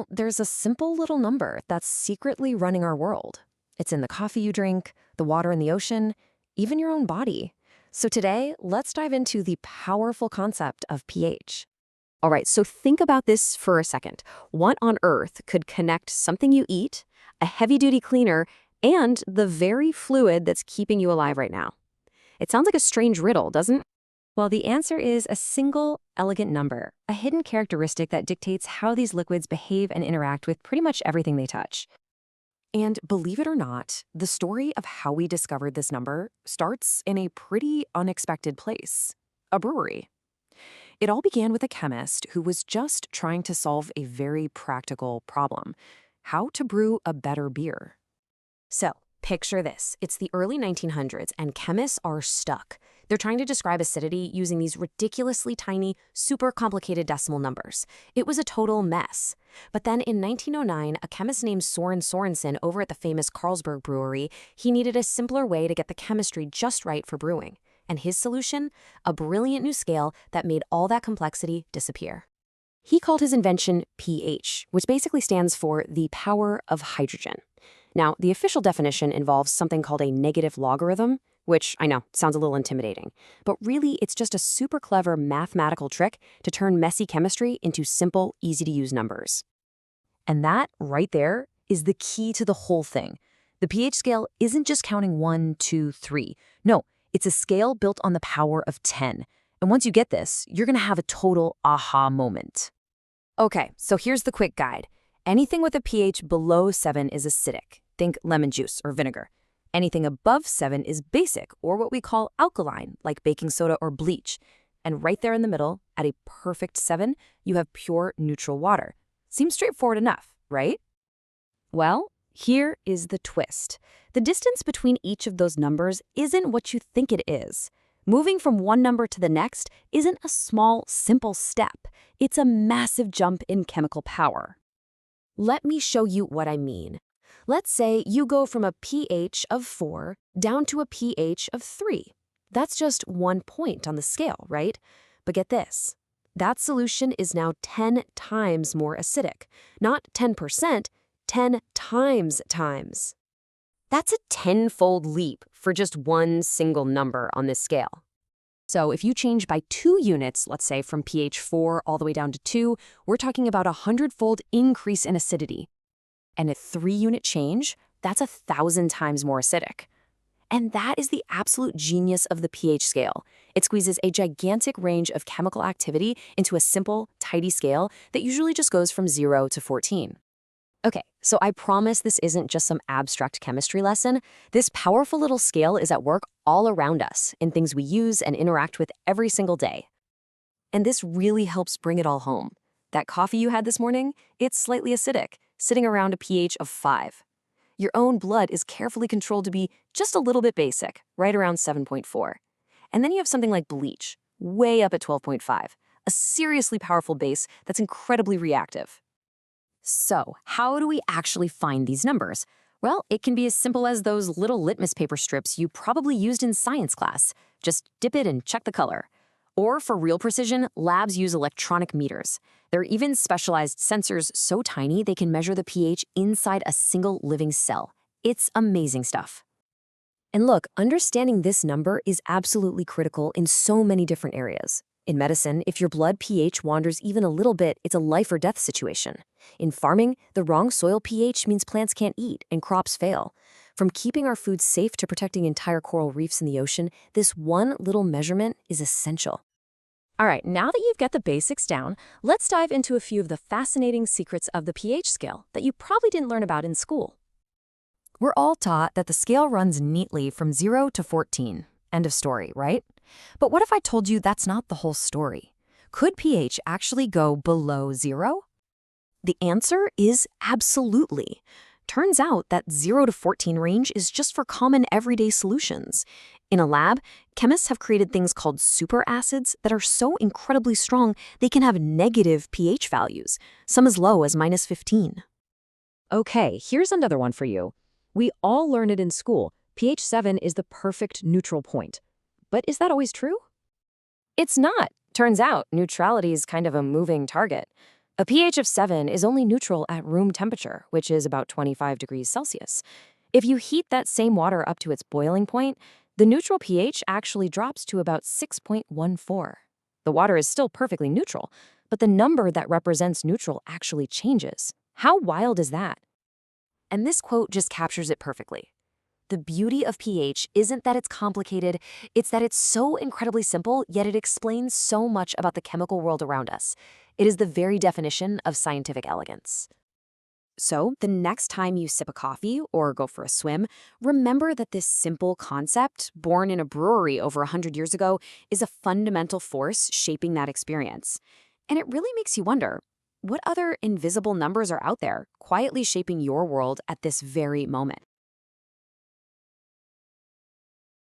There's a simple little number that's secretly running our world. It's in the coffee you drink, the water in the ocean, even your own body. So today, let's dive into the powerful concept of pH. All right, so think about this for a second. What on earth could connect something you eat, a heavy-duty cleaner, and the very fluid that's keeping you alive right now? It sounds like a strange riddle, doesn't it? Well, the answer is a single, elegant number, a hidden characteristic that dictates how these liquids behave and interact with pretty much everything they touch. And believe it or not, the story of how we discovered this number starts in a pretty unexpected place, a brewery. It all began with a chemist who was just trying to solve a very practical problem: how to brew a better beer. So, picture this. It's the early 1900s, and chemists are stuck. They're trying to describe acidity using these ridiculously tiny, super complicated decimal numbers. It was a total mess. But then in 1909, a chemist named Soren Sorensen over at the famous Carlsberg brewery, he needed a simpler way to get the chemistry just right for brewing. And his solution? A brilliant new scale that made all that complexity disappear. He called his invention pH, which basically stands for the power of hydrogen. Now, the official definition involves something called a negative logarithm, which I know sounds a little intimidating, but really it's just a super clever mathematical trick to turn messy chemistry into simple, easy-to-use numbers. And that, right there, is the key to the whole thing. The pH scale isn't just counting 1, 2, 3. No, it's a scale built on the power of 10. And once you get this, you're going to have a total aha moment. Okay, so here's the quick guide. Anything with a pH below 7 is acidic. Think lemon juice or vinegar. Anything above 7 is basic, or what we call alkaline, like baking soda or bleach. And right there in the middle, at a perfect 7, you have pure neutral water. Seems straightforward enough, right? Well, here is the twist. The distance between each of those numbers isn't what you think it is. Moving from one number to the next isn't a small, simple step. It's a massive jump in chemical power. Let me show you what I mean. Let's say you go from a pH of 4 down to a pH of 3. That's just 1 point on the scale, right? But get this. That solution is now 10 times more acidic. Not 10%, 10 times. That's a 10-fold leap for just one single number on this scale. So if you change by 2 units, let's say from pH 4 all the way down to 2, we're talking about a 100-fold increase in acidity. And a 3-unit change, that's 1,000 times more acidic. And that is the absolute genius of the pH scale. It squeezes a gigantic range of chemical activity into a simple, tidy scale that usually just goes from 0 to 14. Okay, so I promise this isn't just some abstract chemistry lesson. This powerful little scale is at work all around us in things we use and interact with every single day. And this really helps bring it all home. That coffee you had this morning, it's slightly acidic, sitting around a pH of 5. Your own blood is carefully controlled to be just a little bit basic, right around 7.4. And then you have something like bleach, way up at 12.5, a seriously powerful base that's incredibly reactive. So, how do we actually find these numbers? Well, it can be as simple as those little litmus paper strips you probably used in science class. Just dip it and check the color. Or for real precision, labs use electronic meters. There are even specialized sensors so tiny they can measure the pH inside a single living cell. It's amazing stuff. And look, understanding this number is absolutely critical in so many different areas. In medicine, if your blood pH wanders even a little bit, it's a life or death situation. In farming, the wrong soil pH means plants can't eat and crops fail. From keeping our food safe to protecting entire coral reefs in the ocean, this one little measurement is essential. All right, now that you've got the basics down, let's dive into a few of the fascinating secrets of the pH scale that you probably didn't learn about in school. We're all taught that the scale runs neatly from 0 to 14. End of story, right? But what if I told you that's not the whole story? Could pH actually go below 0? The answer is absolutely. Turns out that 0 to 14 range is just for common everyday solutions. In a lab, chemists have created things called superacids that are so incredibly strong they can have negative pH values, some as low as -15. Okay, here's another one for you. We all learn it in school. pH 7 is the perfect neutral point. But is that always true? It's not. Turns out, neutrality is kind of a moving target. A pH of 7 is only neutral at room temperature, which is about 25 degrees Celsius. If you heat that same water up to its boiling point, the neutral pH actually drops to about 6.14. The water is still perfectly neutral, but the number that represents neutral actually changes. How wild is that? And this quote just captures it perfectly. The beauty of pH isn't that it's complicated, it's that it's so incredibly simple, yet it explains so much about the chemical world around us. It is the very definition of scientific elegance. So, the next time you sip a coffee or go for a swim, remember that this simple concept, born in a brewery over 100 years ago, is a fundamental force shaping that experience. And it really makes you wonder, what other invisible numbers are out there quietly shaping your world at this very moment?